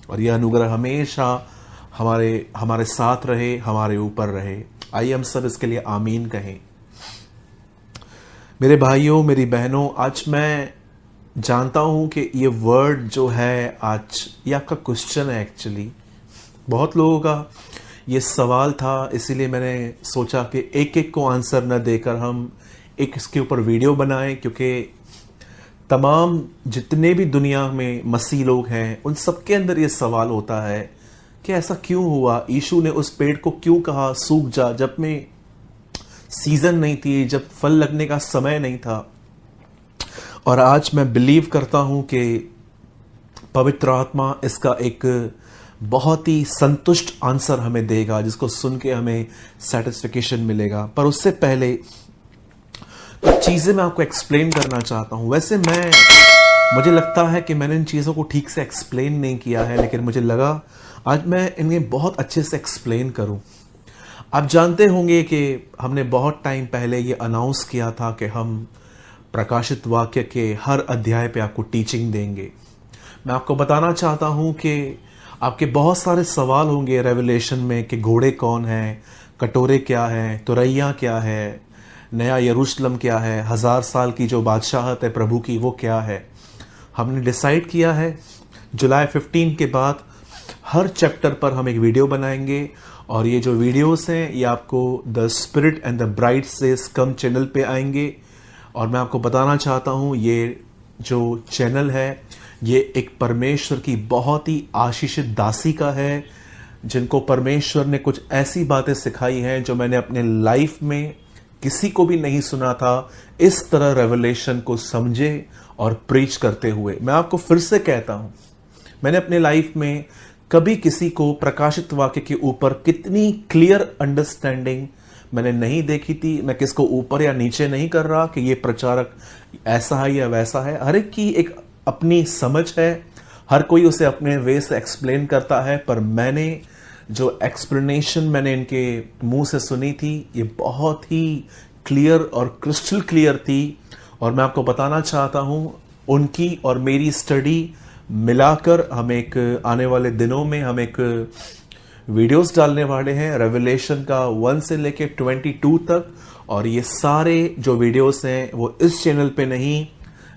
और यह अनुग्रह हमेशा हमारे हमारे साथ रहे, हमारे ऊपर रहे। आइए हम सब इसके लिए आमीन कहें। मेरे भाइयों, मेरी बहनों, आज मैं जानता हूं कि ये वर्ड जो है, आज ये आपका क्वेश्चन है। एक्चुअली बहुत लोगों का ये सवाल था, इसीलिए मैंने सोचा कि एक एक को आंसर न देकर हम एक इसके ऊपर वीडियो बनाएं, क्योंकि तमाम जितने भी दुनिया में मसीह लोग हैं उन सबके अंदर ये सवाल होता है कि ऐसा क्यों हुआ, यीशु ने उस पेड़ को क्यों कहा सूख जा, जब में सीजन नहीं थी, जब फल लगने का समय नहीं था। और आज मैं बिलीव करता हूं कि पवित्र आत्मा इसका एक बहुत ही संतुष्ट आंसर हमें देगा, जिसको सुन के हमें सेटिस्फिकेशन मिलेगा। पर उससे पहले कुछ चीजें मैं आपको एक्सप्लेन करना चाहता हूं। वैसे मुझे लगता है कि मैंने इन चीजों को ठीक से एक्सप्लेन नहीं किया है, लेकिन मुझे लगा आज मैं इन्हें बहुत अच्छे से एक्सप्लेन करूं। आप जानते होंगे कि हमने बहुत टाइम पहले ये अनाउंस किया था कि हम प्रकाशित वाक्य के हर अध्याय पे आपको टीचिंग देंगे। मैं आपको बताना चाहता हूं कि आपके बहुत सारे सवाल होंगे रेवलेशन में कि घोड़े कौन है, कटोरे क्या है, तुरैया क्या है, नया यरूशलेम क्या है, 1000 साल की जो बादशाहत है प्रभु की वो क्या है। हमने डिसाइड किया है जुलाई 15 के बाद हर चैप्टर पर हम एक वीडियो बनाएंगे, और ये जो वीडियोस हैं ये आपको the spirit and the bride says come channel पे आएंगे। और मैं आपको बताना चाहता हूँ ये जो चैनल है ये एक परमेश्वर की बहुत ही आशीषित दासी का है, जिनको परमेश्वर ने कुछ ऐसी बातें सिखाई हैं जो मैंने अपने लाइफ में किसी को भी नहीं सुना था, इस तरह रेवलेशन को समझे और प्रीच करते हुए। मैं आपको फिर से कहता हूं, मैंने अपने लाइफ में कभी किसी को प्रकाशित वाक्य के ऊपर कितनी क्लियर अंडरस्टैंडिंग मैंने नहीं देखी थी। मैं किसको ऊपर या नीचे नहीं कर रहा कि ये प्रचारक ऐसा है या वैसा है। हर एक की एक अपनी समझ है, हर कोई उसे अपने वे से एक्सप्लेन करता है, पर मैंने जो एक्सप्लेनेशन मैंने इनके मुंह से सुनी थी ये बहुत ही क्लियर और क्रिस्टल क्लियर थी। और मैं आपको बताना चाहता हूं उनकी और मेरी स्टडी मिलाकर हम एक आने वाले दिनों में हम एक वीडियोस डालने वाले हैं रेवलेशन का 1 से लेके 22 तक। और ये सारे जो वीडियोस हैं वो इस चैनल पे नहीं,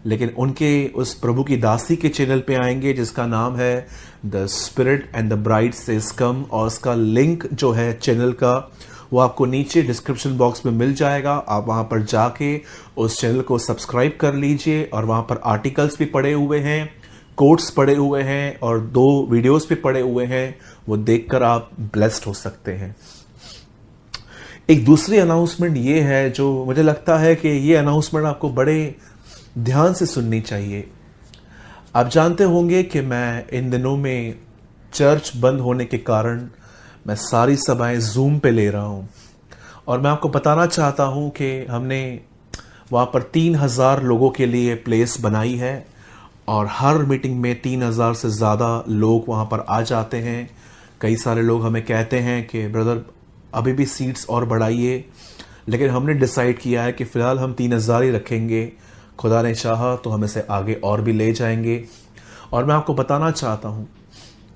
लेकिन उनके उस प्रभु की दासी के चैनल पे आएंगे, जिसका नाम है the spirit and the bride says come. और उसका लिंक जो है चैनल का वो आपको नीचे डिस्क्रिप्शन बॉक्स में मिल जाएगा। आप वहां पर जाके उस चैनल को सब्सक्राइब कर लीजिए, और वहां पर आर्टिकल्स भी पड़े हुए हैं, कोट्स पड़े हुए हैं, और 2 वीडियोस भी पड़े हुए हैं। वो देखकर आप ब्लेस्ड हो सकते हैं। एक दूसरी अनाउंसमेंट ये है जो मुझे लगता है कि ये अनाउंसमेंट आपको बड़े ध्यान से सुननी चाहिए। आप जानते होंगे कि मैं इन दिनों में चर्च बंद होने के कारण मैं सारी सभाएं जूम पे ले रहा हूं, और मैं आपको बताना चाहता हूं कि हमने वहां पर 3000 लोगों के लिए प्लेस बनाई है, और हर मीटिंग में 3000 से ज़्यादा लोग वहां पर आ जाते हैं। कई सारे लोग हमें कहते हैं कि ब्रदर अभी भी सीट्स और बढ़ाइए, लेकिन हमने डिसाइड किया है कि फ़िलहाल हम 3000 ही रखेंगे। खुदा ने चाहा तो हम इसे आगे और भी ले जाएंगे। और मैं आपको बताना चाहता हूं,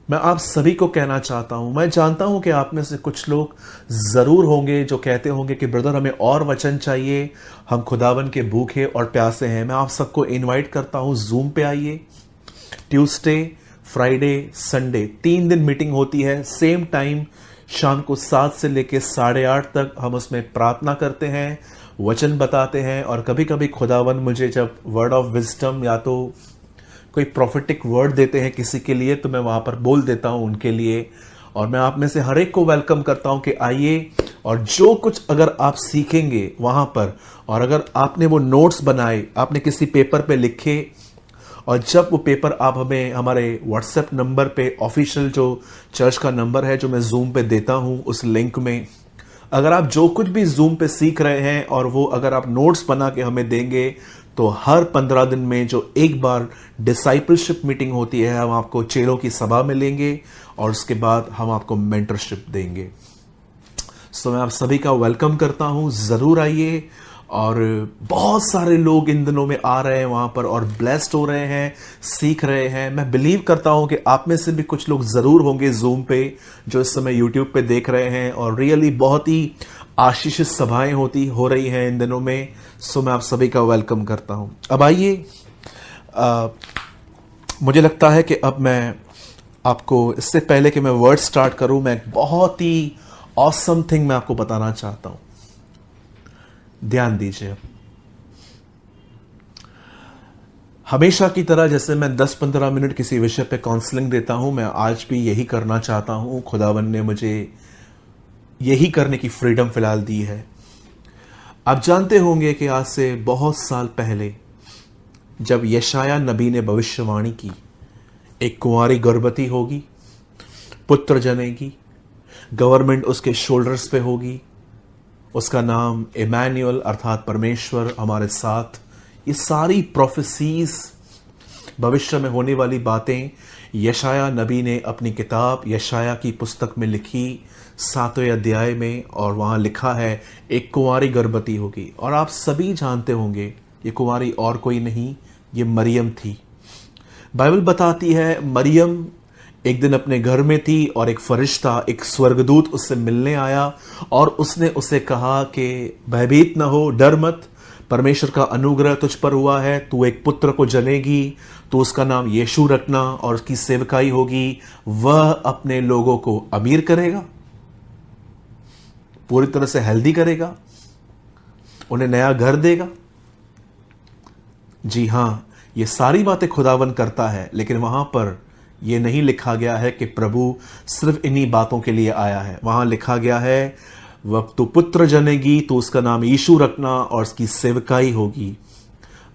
मैं आप सभी को कहना चाहता हूं, मैं जानता हूं कि आप में से कुछ लोग ज़रूर होंगे जो कहते होंगे कि ब्रदर हमें और वचन चाहिए, हम खुदावन के भूखे और प्यासे हैं। मैं आप सबको इनवाइट करता हूं, जूम पे आइए। ट्यूसडे, फ्राइडे, संडे 3 दिन मीटिंग होती है, सेम टाइम शाम को 7 से लेकर 8:30 तक। हम उसमें प्रार्थना करते हैं, वचन बताते हैं, और कभी कभी खुदावन मुझे जब वर्ड ऑफ विजडम या तो कोई प्रोफेटिक वर्ड देते हैं किसी के लिए, तो मैं वहां पर बोल देता हूं उनके लिए। और मैं आप में से हर एक को वेलकम करता हूं कि आइए, और जो कुछ अगर आप सीखेंगे वहां पर, और अगर आपने वो नोट्स बनाए, आपने किसी पेपर पे लिखे, और जब वो पेपर आप हमें हमारे व्हाट्सएप नंबर पे, ऑफिशियल जो चर्च का नंबर है जो मैं जूम पे देता हूं उस लिंक में, अगर आप जो कुछ भी जूम पे सीख रहे हैं और वो अगर आप नोट्स बना के हमें देंगे, तो हर 15 दिन में जो एक बार डिसाइपलशिप मीटिंग होती है, हम आपको चेलों की सभा में लेंगे, और उसके बाद हम आपको मेंटरशिप देंगे। सो मैं आप सभी का वेलकम करता हूं, जरूर आइए। और बहुत सारे लोग इन दिनों में आ रहे हैं वहां पर और ब्लेस्ड हो रहे हैं, सीख रहे हैं। मैं बिलीव करता हूं कि आप में से भी कुछ लोग जरूर होंगे जूम पे जो इस समय यूट्यूब पे देख रहे हैं, और रियली बहुत ही आशीषित सभाएं हो रही हैं इन दिनों में। सो मैं आप सभी का वेलकम करता हूं। अब आइए, मुझे लगता है कि अब मैं आपको, इससे पहले कि मैं वर्ड स्टार्ट करूं, मैं एक बहुत ही ऑसम थिंग मैं आपको बताना चाहता हूं। ध्यान दीजिए। हमेशा की तरह जैसे मैं 10-15 मिनट किसी विषय पे काउंसलिंग देता हूं, मैं आज भी यही करना चाहता हूं। खुदावन ने मुझे यही करने की फ्रीडम फिलहाल दी है। आप जानते होंगे कि आज से बहुत साल पहले जब यशाया नबी ने भविष्यवाणी की, एक कुंवारी गर्भवती होगी, पुत्र जनेगी, गवर्नमेंट उसके शोल्डर्स पे होगी, उसका नाम इमैनुअल अर्थात परमेश्वर हमारे साथ। ये सारी प्रोफेसीज, भविष्य में होने वाली बातें यशाया नबी ने अपनी किताब यशाया की पुस्तक में लिखी 7वें अध्याय में, और वहां लिखा है एक कुंवारी गर्भवती होगी। और आप सभी जानते होंगे ये कुंवारी और कोई नहीं, ये मरियम थी। बाइबल बताती है मरियम एक दिन अपने घर में थी और एक फरिश्ता, एक स्वर्गदूत उससे मिलने आया और उसने उसे कहा कि भयभीत न हो, डर मत, परमेश्वर का अनुग्रह तुझ पर हुआ है, तू एक पुत्र को जनेगी, तो उसका नाम यीशु रखना और उसकी सेवकाई होगी, वह अपने लोगों को अमीर करेगा, पूरी तरह से हेल्दी करेगा, उन्हें नया घर देगा। जी हां, ये सारी बातें खुदावन करता है, लेकिन वहां पर यह नहीं लिखा गया है कि प्रभु सिर्फ इन्हीं बातों के लिए आया है। वहां लिखा गया है वह तू पुत्र जनेगी, तो उसका नाम यीशु रखना और उसकी सेवकाई होगी,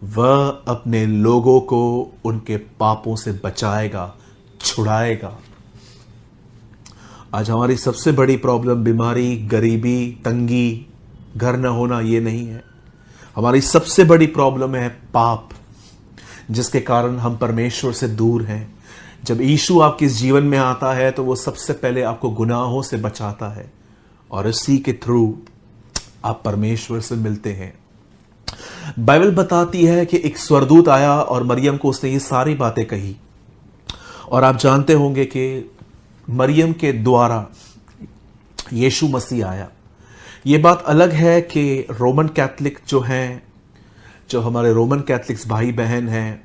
वह अपने लोगों को उनके पापों से बचाएगा, छुड़ाएगा। आज हमारी सबसे बड़ी प्रॉब्लम बीमारी, गरीबी, तंगी, घर न होना ये नहीं है। हमारी सबसे बड़ी प्रॉब्लम है पाप, जिसके कारण हम परमेश्वर से दूर हैं। जब यीशु आपके जीवन में आता है तो वो सबसे पहले आपको गुनाहों से बचाता है और इसी के थ्रू आप परमेश्वर से मिलते हैं। बाइबल बताती है कि एक स्वर्गदूत आया और मरियम को उसने ये सारी बातें कही, और आप जानते होंगे कि मरियम के द्वारा यीशु मसीह आया। ये बात अलग है कि रोमन कैथलिक जो हैं, जो हमारे रोमन कैथलिक्स भाई बहन हैं,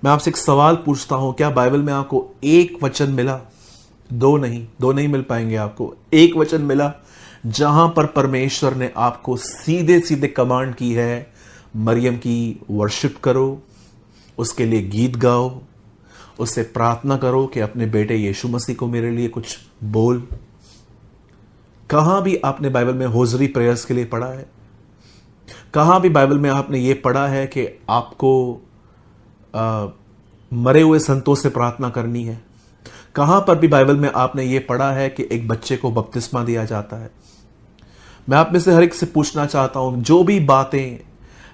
मैं आपसे एक सवाल पूछता हूं, क्या बाइबल में आपको एक वचन मिला, दो नहीं मिल पाएंगे आपको, एक वचन मिला जहां पर परमेश्वर ने आपको सीधे सीधे कमांड की है मरियम की वर्शिप करो, उसके लिए गीत गाओ, उससे प्रार्थना करो कि अपने बेटे यीशु मसीह को मेरे लिए कुछ बोल। कहां भी आपने बाइबल में होजरी प्रेयर्स के लिए पढ़ा है? कहां भी बाइबल में आपने ये पढ़ा है कि आपको मरे हुए संतों से प्रार्थना करनी है? कहां पर भी बाइबल में आपने ये पढ़ा है कि एक बच्चे को बपतिस्मा दिया जाता है? मैं आप में से हर एक से पूछना चाहता हूं, जो भी बातें,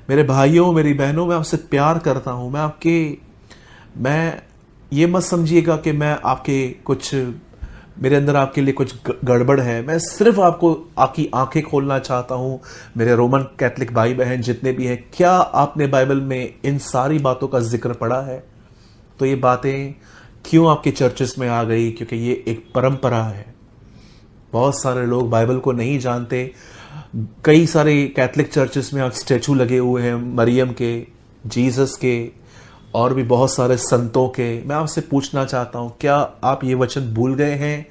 मेरे भाइयों मेरी बहनों, मैं आपसे प्यार करता हूं, मैं ये मत समझिएगा कि मैं आपके कुछ, मेरे अंदर आपके लिए कुछ गड़बड़ है। मैं सिर्फ आपको आपकी आंखें खोलना चाहता हूं। मेरे रोमन कैथलिक भाई बहन जितने भी हैं, क्या आपने बाइबल में इन सारी बातों का जिक्र पढ़ा है? तो ये बातें क्यों आपके चर्चेस में आ गई? क्योंकि ये एक परंपरा है। बहुत सारे लोग बाइबल को नहीं जानते। कई सारे कैथलिक चर्चेस में आप स्टैचू लगे हुए हैं मरियम के, जीसस के, और भी बहुत सारे संतों के। मैं आपसे पूछना चाहता हूं, क्या आप ये वचन भूल गए हैं?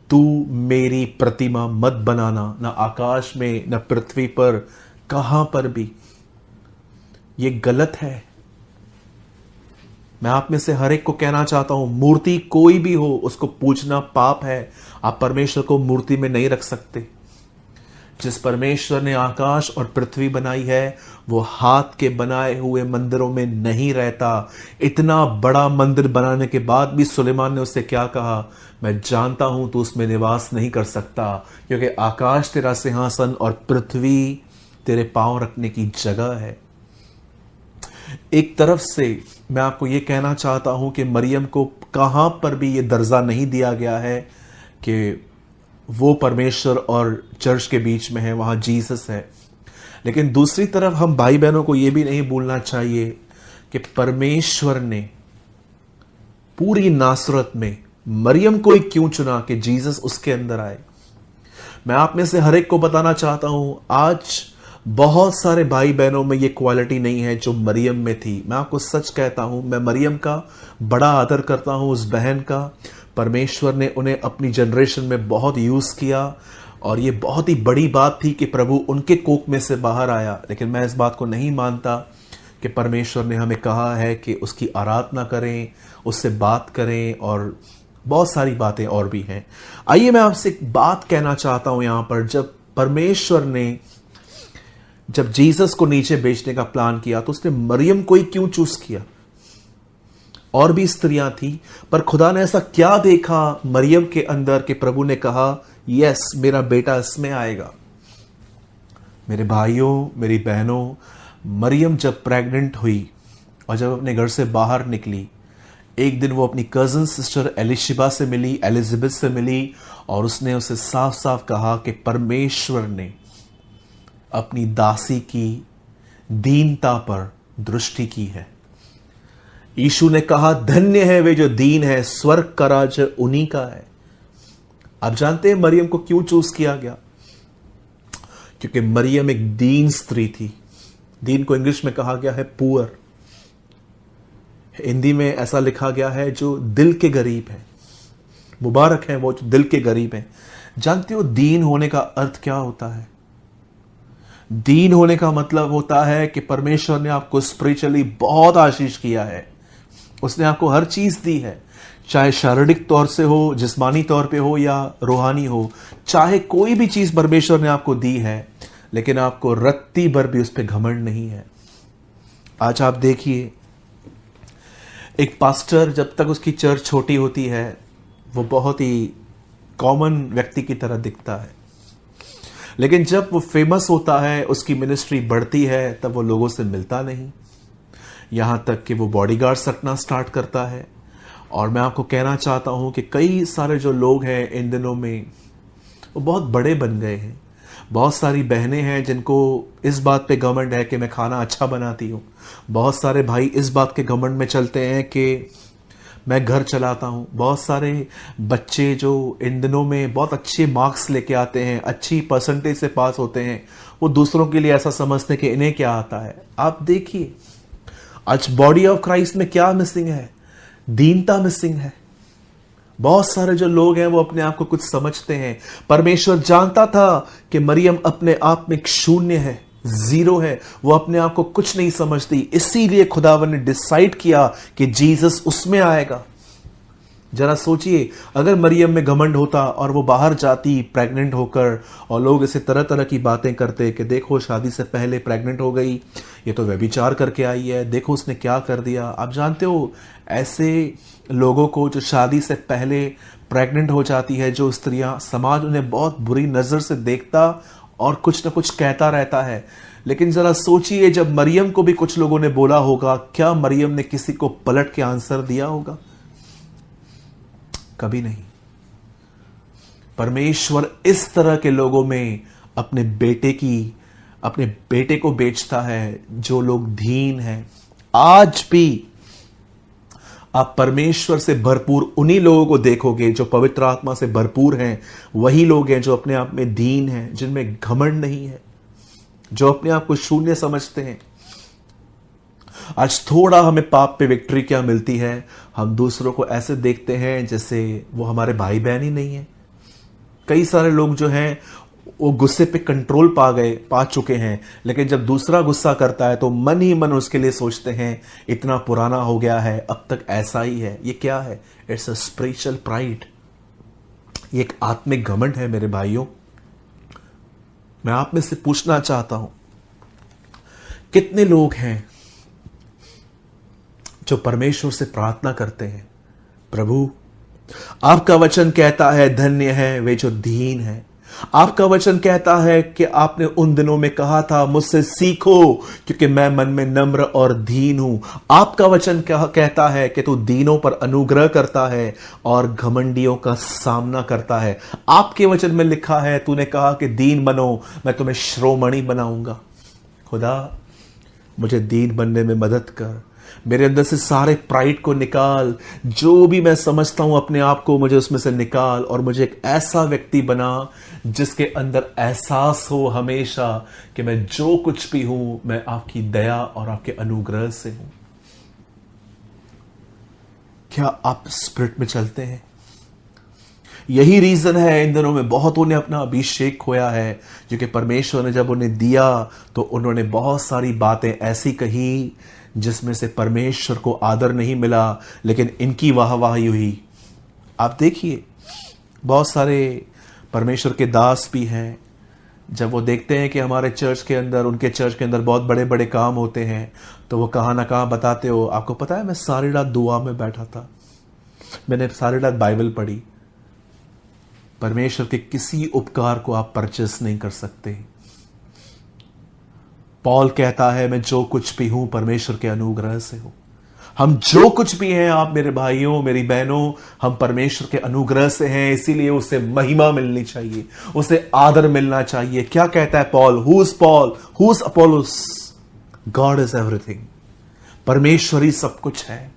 तू मेरी प्रतिमा मत बनाना, न आकाश में न पृथ्वी पर, कहां पर भी। ये गलत है। मैं आप में से हर एक को कहना चाहता हूं, मूर्ति कोई भी हो उसको पूजना पाप है। आप परमेश्वर को मूर्ति में नहीं रख सकते। जिस परमेश्वर ने आकाश और पृथ्वी बनाई है वो हाथ के बनाए हुए मंदिरों में नहीं रहता। इतना बड़ा मंदिर बनाने के बाद भी सुलेमान ने उससे क्या कहा? मैं जानता हूं तू उसमें निवास नहीं कर सकता, क्योंकि आकाश तेरा सिंहासन और पृथ्वी तेरे पांव रखने की जगह है। एक तरफ से मैं आपको यह कहना चाहता हूं कि मरियम को कहां पर भी यह दर्जा नहीं दिया गया है कि वो परमेश्वर और चर्च के बीच में है, वहां जीसस है। लेकिन दूसरी तरफ हम भाई बहनों को यह भी नहीं भूलना चाहिए कि परमेश्वर ने पूरी नासरत में मरियम को ही क्यों चुना कि जीसस उसके अंदर आए। मैं आप में से हर एक को बताना चाहता हूं, आज बहुत सारे भाई बहनों में ये क्वालिटी नहीं है जो मरियम में थी। मैं आपको सच कहता हूं, मैं मरियम का बड़ा आदर करता हूं, उस बहन का। परमेश्वर ने उन्हें अपनी जनरेशन में बहुत यूज किया और ये बहुत ही बड़ी बात थी कि प्रभु उनके कोख में से बाहर आया। लेकिन मैं इस बात को नहीं मानता कि परमेश्वर ने हमें कहा है कि उसकी आराधना करें, उससे बात करें, और बहुत सारी बातें और भी हैं। आइए मैं आपसे एक बात कहना चाहता हूं यहां पर, जब परमेश्वर ने जब जीसस को नीचे बेचने का प्लान किया तो उसने मरियम को ही क्यों चूज किया? और भी स्त्रियां थी, पर खुदा ने ऐसा क्या देखा मरियम के अंदर कि प्रभु ने कहा यस, मेरा बेटा इसमें आएगा। मेरे भाइयों, मेरी बहनों, मरियम जब प्रेग्नेंट हुई और जब अपने घर से बाहर निकली, एक दिन वो अपनी कजन सिस्टर एलिशिबा से मिली, एलिजाबेथ से मिली, और उसने उसे साफ साफ कहा कि परमेश्वर ने अपनी दासी की दीनता पर दृष्टि की है। यीशु ने कहा धन्य है वे जो दीन है, स्वर्ग का राज्य उन्हीं का है। आप जानते हैं मरियम को क्यों चूज किया गया? क्योंकि मरियम एक दीन स्त्री थी। दीन को इंग्लिश में कहा गया है पुअर, हिंदी में ऐसा लिखा गया है जो दिल के गरीब है। मुबारक है वो जो दिल के गरीब है। जानते हो दीन होने का अर्थ क्या होता है? दीन होने का मतलब होता है कि परमेश्वर ने आपको स्पिरिचुअली बहुत आशीष किया है। उसने आपको हर चीज दी है, चाहे शारीरिक तौर से हो, जिस्मानी तौर पे हो या रूहानी हो, चाहे कोई भी चीज परमेश्वर ने आपको दी है, लेकिन आपको रत्ती भर भी उस पर घमंड नहीं है। आज आप देखिए, एक पास्टर जब तक उसकी चर्च छोटी होती है वो बहुत ही कॉमन व्यक्ति की तरह दिखता है, लेकिन जब वो फेमस होता है, उसकी मिनिस्ट्री बढ़ती है, तब वो लोगों से मिलता नहीं, यहां तक कि वो बॉडीगार्ड्स रखना स्टार्ट करता है। और मैं आपको कहना चाहता हूं कि कई सारे जो लोग हैं इन दिनों में वो बहुत बड़े बन गए हैं। बहुत सारी बहनें हैं जिनको इस बात पे घमंड है कि मैं खाना अच्छा बनाती हूँ। बहुत सारे भाई इस बात के घमंड में चलते हैं कि मैं घर चलाता हूँ। बहुत सारे बच्चे जो इन दिनों में बहुत अच्छे मार्क्स लेके आते हैं, अच्छी परसेंटेज से पास होते हैं, वो दूसरों के लिए ऐसा समझते हैं कि इन्हें क्या आता है। आप देखिए आज बॉडी ऑफ क्राइस्ट में क्या मिसिंग है? दीनता मिसिंग है। बहुत सारे जो लोग हैं वो अपने आप को कुछ समझते हैं। परमेश्वर जानता था कि मरियम अपने आप में एक शून्य है, जीरो है, वो अपने आप को कुछ नहीं समझती, इसीलिए खुदावन ने डिसाइड किया कि जीसस उसमें आएगा। जरा सोचिए, अगर मरियम में घमंड होता और वो बाहर जाती प्रेग्नेंट होकर और लोग इसे तरह तरह की बातें करते कि देखो शादी से पहले प्रेग्नेंट हो गई, ये तो व्यभिचार करके आई है, देखो उसने क्या कर दिया। आप जानते हो ऐसे लोगों को जो शादी से पहले प्रेग्नेंट हो जाती है, जो स्त्रियां, समाज उन्हें बहुत बुरी नजर से देखता और कुछ ना कुछ कहता रहता है। लेकिन जरा सोचिए, जब मरियम को भी कुछ लोगों ने बोला होगा, क्या मरियम ने किसी को पलट के आंसर दिया होगा? कभी नहीं। परमेश्वर इस तरह के लोगों में अपने बेटे को बेचता है, जो लोग दीन हैं। आज भी आप परमेश्वर से भरपूर उन्हीं लोगों को देखोगे जो पवित्र आत्मा से भरपूर हैं। वही लोग हैं जो अपने आप में दीन हैं, जिनमें घमंड नहीं है, जो अपने आप को शून्य समझते हैं। आज थोड़ा हमें पाप पे विक्ट्री क्या मिलती है, हम दूसरों को ऐसे देखते हैं जैसे वो हमारे भाई बहन ही नहीं है। कई सारे लोग जो हैं वो गुस्से पे कंट्रोल पा चुके हैं, लेकिन जब दूसरा गुस्सा करता है तो मन ही मन उसके लिए सोचते हैं इतना पुराना हो गया है, अब तक ऐसा ही है। ये क्या है? It's a spiritual pride. ये एक आत्मिक घमंड है मेरे भाइयों। मैं आप में से पूछना चाहता हूं, कितने लोग हैं जो परमेश्वर से प्रार्थना करते हैं, प्रभु आपका वचन कहता है धन्य है वे जो दीन है। आपका वचन कहता है कि आपने उन दिनों में कहा था मुझसे सीखो क्योंकि मैं मन में नम्र और दीन हूं। आपका वचन कहता है कि तू दीनों पर अनुग्रह करता है और घमंडियों का सामना करता है। आपके वचन में लिखा है, तूने कहा कि दीन बनो, मैं तुम्हें श्रोमणि बनाऊंगा। खुदा मुझे दीन बनने में मदद कर, मेरे अंदर से सारे प्राइड को निकाल, जो भी मैं समझता हूं अपने आप को मुझे उसमें से निकाल, और मुझे एक ऐसा व्यक्ति बना जिसके अंदर एहसास हो हमेशा कि मैं जो कुछ भी हूं मैं आपकी दया और आपके अनुग्रह से हूं। क्या आप स्पिरिट में चलते हैं? यही रीजन है इन दिनों में बहुतों ने अपना अभिषेक खोया है, क्योंकि परमेश्वर ने जब उन्हें दिया तो उन्होंने बहुत सारी बातें ऐसी कही जिसमें से परमेश्वर को आदर नहीं मिला, लेकिन इनकी वाहवाही हुई। आप देखिए बहुत सारे परमेश्वर के दास भी हैं, जब वो देखते हैं कि हमारे चर्च के अंदर, उनके चर्च के अंदर बहुत बड़े बड़े काम होते हैं, तो वो कहाँ ना कहाँ बताते हो, आपको पता है मैं सारी रात दुआ में बैठा था, मैंने सारी रात बाइबल पढ़ी। परमेश्वर के किसी उपकार को आप परचेस नहीं कर सकते। पॉल कहता है मैं जो कुछ भी हूं परमेश्वर के अनुग्रह से हूं। हम जो कुछ भी हैं, आप मेरे भाइयों मेरी बहनों, हम परमेश्वर के अनुग्रह से हैं, इसीलिए उसे महिमा मिलनी चाहिए, उसे आदर मिलना चाहिए। क्या कहता है Paul? Who is Paul? Who is Apollos? God is everything. परमेश्वर ही सब कुछ है।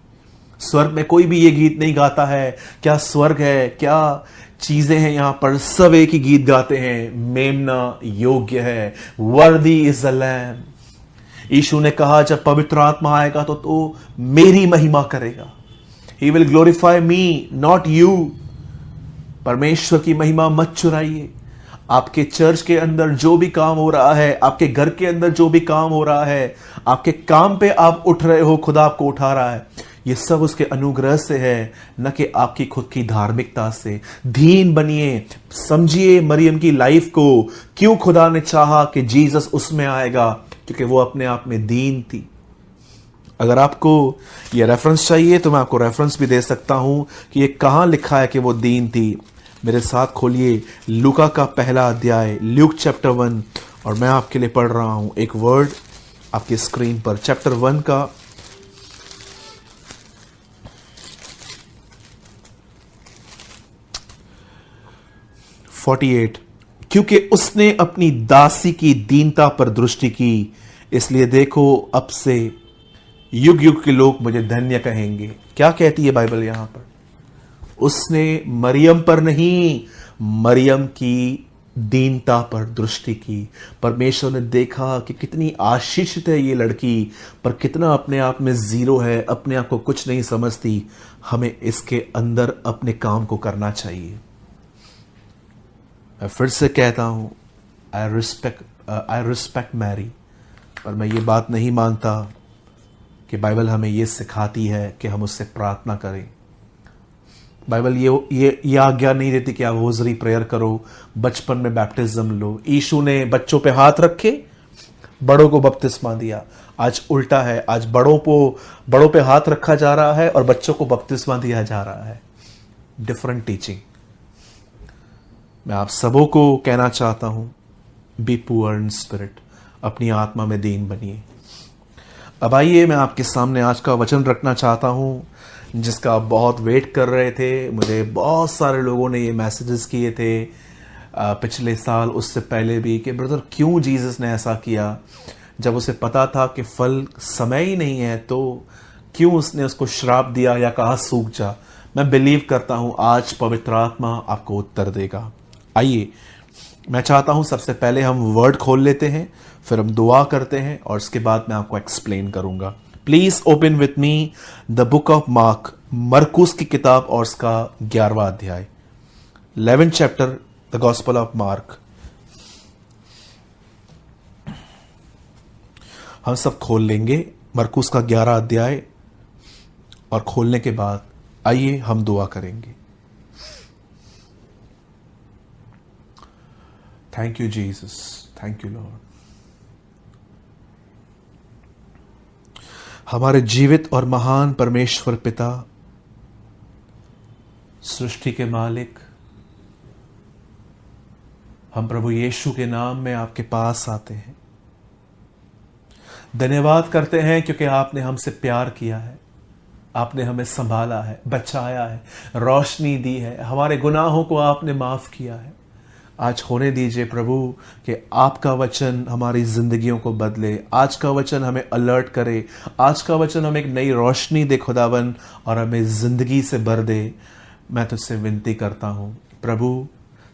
स्वर्ग में कोई भी ये गीत नहीं गाता है, क्या स्वर्ग है, क्या चीजें हैं यहां पर, सब एक ही गीत गाते हैं, मेमना योग्य है, वर्दी इज द लैम। यीशु ने कहा जब पवित्र आत्मा आएगा तो मेरी महिमा करेगा। He will glorify me not you. परमेश्वर की महिमा मत चुराइए। आपके चर्च के अंदर जो भी काम हो रहा है, आपके घर के अंदर जो भी काम हो रहा है, आपके काम पे आप उठ रहे हो, खुदा आपको उठा रहा है, ये सब उसके अनुग्रह से है, न कि आपकी खुद की धार्मिकता से। दीन बनिए, समझिए मरियम की लाइफ को, क्यों खुदा ने चाहा कि जीसस उसमें आएगा, क्योंकि वो अपने आप में दीन थी। अगर आपको ये रेफरेंस चाहिए तो मैं आपको रेफरेंस भी दे सकता हूं कि ये कहां लिखा है कि वो दीन थी। मेरे साथ खोलिए लूका का पहला अध्याय, ल्यूक चैप्टर 1, और मैं आपके लिए पढ़ रहा हूं एक वर्ड आपकी स्क्रीन पर, चैप्टर 1 का 48। क्योंकि उसने अपनी दासी की दीनता पर दृष्टि की, इसलिए देखो अब से युग युग के लोग मुझे धन्य कहेंगे। क्या कहती है बाइबल यहां पर? उसने मरियम पर नहीं, मरियम की दीनता पर दृष्टि की। परमेश्वर ने देखा कि कितनी आशीषित है ये लड़की, पर कितना अपने आप में जीरो है, अपने आप को कुछ नहीं समझती। हमें इसके अंदर अपने काम को करना चाहिए। मैं फिर से कहता हूं, आई रिस्पेक्ट मैरी, पर मैं ये बात नहीं मानता कि बाइबल हमें ये सिखाती है कि हम उससे प्रार्थना करें। बाइबल ये आज्ञा नहीं देती कि आप रोजरी प्रेयर करो, बचपन में बैप्टिज्म लो। यीशु ने बच्चों पे हाथ रखे, बड़ों को बपतिस्मा दिया। आज उल्टा है, आज बड़ों पे हाथ रखा जा रहा है और बच्चों को बपतिस्मा दिया जा रहा है। Different teaching. मैं आप सबों को कहना चाहता हूं, बी पुअर इन स्पिरिट, अपनी आत्मा में दीन बनिए। अब आइए मैं आपके सामने आज का वचन रखना चाहता हूं, जिसका आप बहुत वेट कर रहे थे। मुझे बहुत सारे लोगों ने ये मैसेजेस किए थे पिछले साल, उससे पहले भी, कि ब्रदर क्यों जीसस ने ऐसा किया, जब उसे पता था कि फल समय ही नहीं है तो क्यों उसने उसको श्राप दिया या कहा सूख जा। मैं बिलीव करता हूं आज पवित्र आत्मा आपको उत्तर देगा। आइए मैं चाहता हूं सबसे पहले हम वर्ड खोल लेते हैं, फिर हम दुआ करते हैं और उसके बाद मैं आपको एक्सप्लेन करूंगा। Please open with me the book of mark, मरकुस की किताब और उसका 11वां अध्याय, 11th chapter, the gospel of mark. हम सब खोल लेंगे मरकुस का 11 अध्याय, और खोलने के बाद आइए हम दुआ करेंगे। Thank you Jesus, thank you Lord. हमारे जीवित और महान परमेश्वर पिता, सृष्टि के मालिक, हम प्रभु यीशु के नाम में आपके पास आते हैं। धन्यवाद करते हैं क्योंकि आपने हमसे प्यार किया है, आपने हमें संभाला है, बचाया है, रोशनी दी है, हमारे गुनाहों को आपने माफ किया है। आज होने दीजिए प्रभु कि आपका वचन हमारी जिंदगियों को बदले। आज का वचन हमें अलर्ट करे। आज का वचन हमें एक नई रोशनी दे खुदावन और हमें जिंदगी से भर दे। मैं तुझसे विनती करता हूं प्रभु,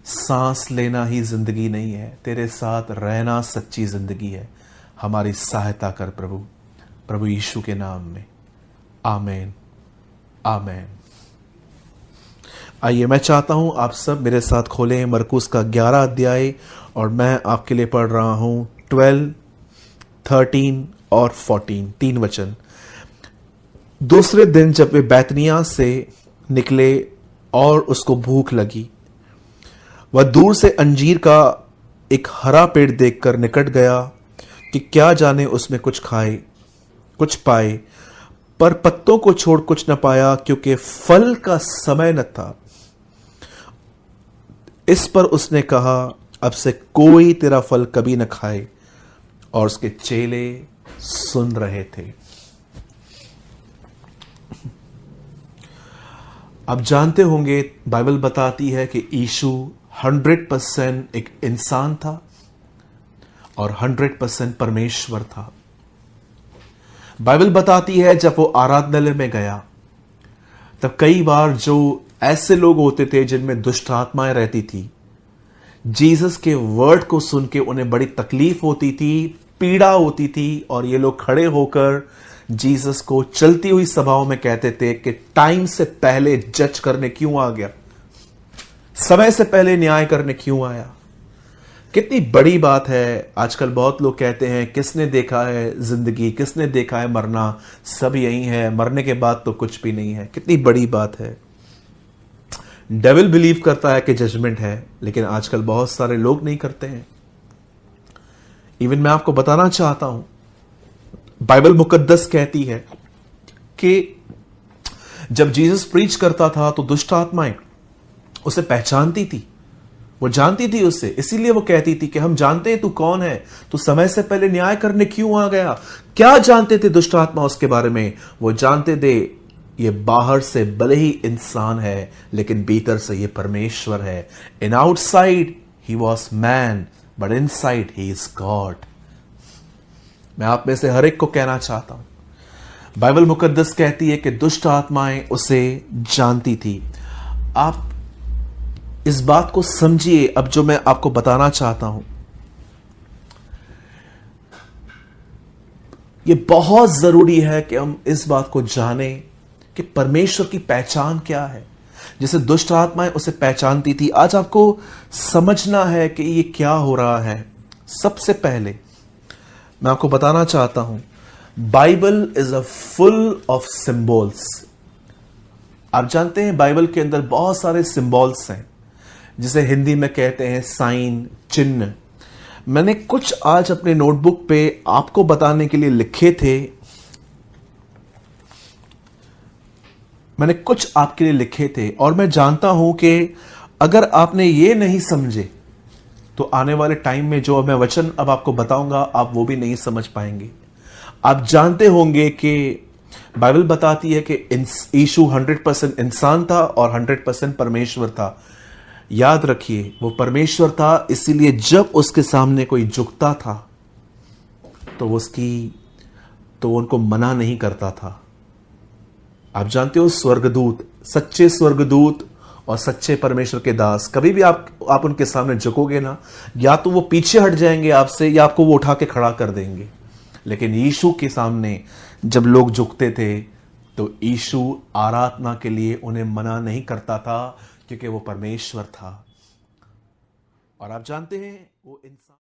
सांस लेना ही जिंदगी नहीं है, तेरे साथ रहना सच्ची जिंदगी है। हमारी सहायता कर प्रभु, प्रभु यीशु के नाम में, आमीन आमीन। आइए, मैं चाहता हूं आप सब मेरे साथ खोलें मरकुस का 11 अध्याय और मैं आपके लिए पढ़ रहा हूं 12, 13 और 14, 3 वचन। दूसरे दिन जब वे बैतनिया से निकले और उसको भूख लगी, वह दूर से अंजीर का एक हरा पेड़ देखकर निकट गया कि क्या जाने उसमें कुछ पाए, पर पत्तों को छोड़ कुछ न पाया, क्योंकि फल का समय न था। इस पर उसने कहा, अब से कोई तेरा फल कभी न खाए। और उसके चेले सुन रहे थे। आप जानते होंगे, बाइबल बताती है कि यीशु 100% एक इंसान था और 100% परमेश्वर था। बाइबल बताती है जब वो आराधनालय में गया तब कई बार जो ऐसे लोग होते थे जिनमें दुष्ट आत्माएं रहती थी, जीसस के वर्ड को सुन के उन्हें बड़ी तकलीफ होती थी, पीड़ा होती थी, और ये लोग खड़े होकर जीसस को चलती हुई सभाओं में कहते थे कि टाइम से पहले जज करने क्यों आ गया, समय से पहले न्याय करने क्यों आया। कितनी बड़ी बात है। आजकल बहुत लोग कहते हैं किसने देखा है जिंदगी, किसने देखा है मरना, सब यही है, मरने के बाद तो कुछ भी नहीं है। कितनी बड़ी बात है। डेविल बिलीव करता है कि जजमेंट है, लेकिन आजकल बहुत सारे लोग नहीं करते हैं। इवन मैं आपको बताना चाहता हूं, बाइबल मुकद्दस कहती है कि जब जीसस प्रीच करता था तो दुष्ट आत्माएं उसे पहचानती थी, वो जानती थी उससे, इसीलिए वो कहती थी कि हम जानते हैं तू कौन है, तू समय से पहले न्याय करने क्यों आ गया। क्या जानते थे दुष्ट आत्मा उसके बारे में? वो जानते थे ये बाहर से भले ही इंसान है लेकिन भीतर से ये परमेश्वर है। In outside he was man but inside he is God. मैं आप में से हर एक को कहना चाहता हूं, बाइबल मुकद्दस कहती है कि दुष्ट आत्माएं उसे जानती थी। आप इस बात को समझिए। अब जो मैं आपको बताना चाहता हूं, यह बहुत जरूरी है कि हम इस बात को जानें कि परमेश्वर की पहचान क्या है। जैसे दुष्ट आत्माएं उसे पहचानती थी, आज आपको समझना है कि यह क्या हो रहा है। सबसे पहले मैं आपको बताना चाहता हूं, Bible is a full of symbols. आप जानते हैं बाइबल के अंदर बहुत सारे सिंबल्स हैं, जिसे हिंदी में कहते हैं साइन, चिन्ह। मैंने कुछ आज अपने नोटबुक पे आपको बताने के लिए लिखे थे। मैंने कुछ आपके लिए लिखे थे और मैं जानता हूं कि अगर आपने ये नहीं समझे तो आने वाले टाइम में जो मैं वचन अब आपको बताऊंगा आप वो भी नहीं समझ पाएंगे। आप जानते होंगे कि बाइबल बताती है कि यीशु 100% इंसान था और 100% परमेश्वर था। याद रखिए, वो परमेश्वर था, इसीलिए जब उसके सामने कोई झुकता था तो उनको मना नहीं करता था। आप जानते हो, स्वर्गदूत, सच्चे स्वर्गदूत और सच्चे परमेश्वर के दास, कभी भी आप उनके सामने झुकोगे ना, या तो वो पीछे हट जाएंगे आपसे या आपको वो उठा के खड़ा कर देंगे। लेकिन यीशु के सामने जब लोग झुकते थे तो यीशु आराधना के लिए उन्हें मना नहीं करता था, क्योंकि वो परमेश्वर था। और आप जानते हैं वो इंसान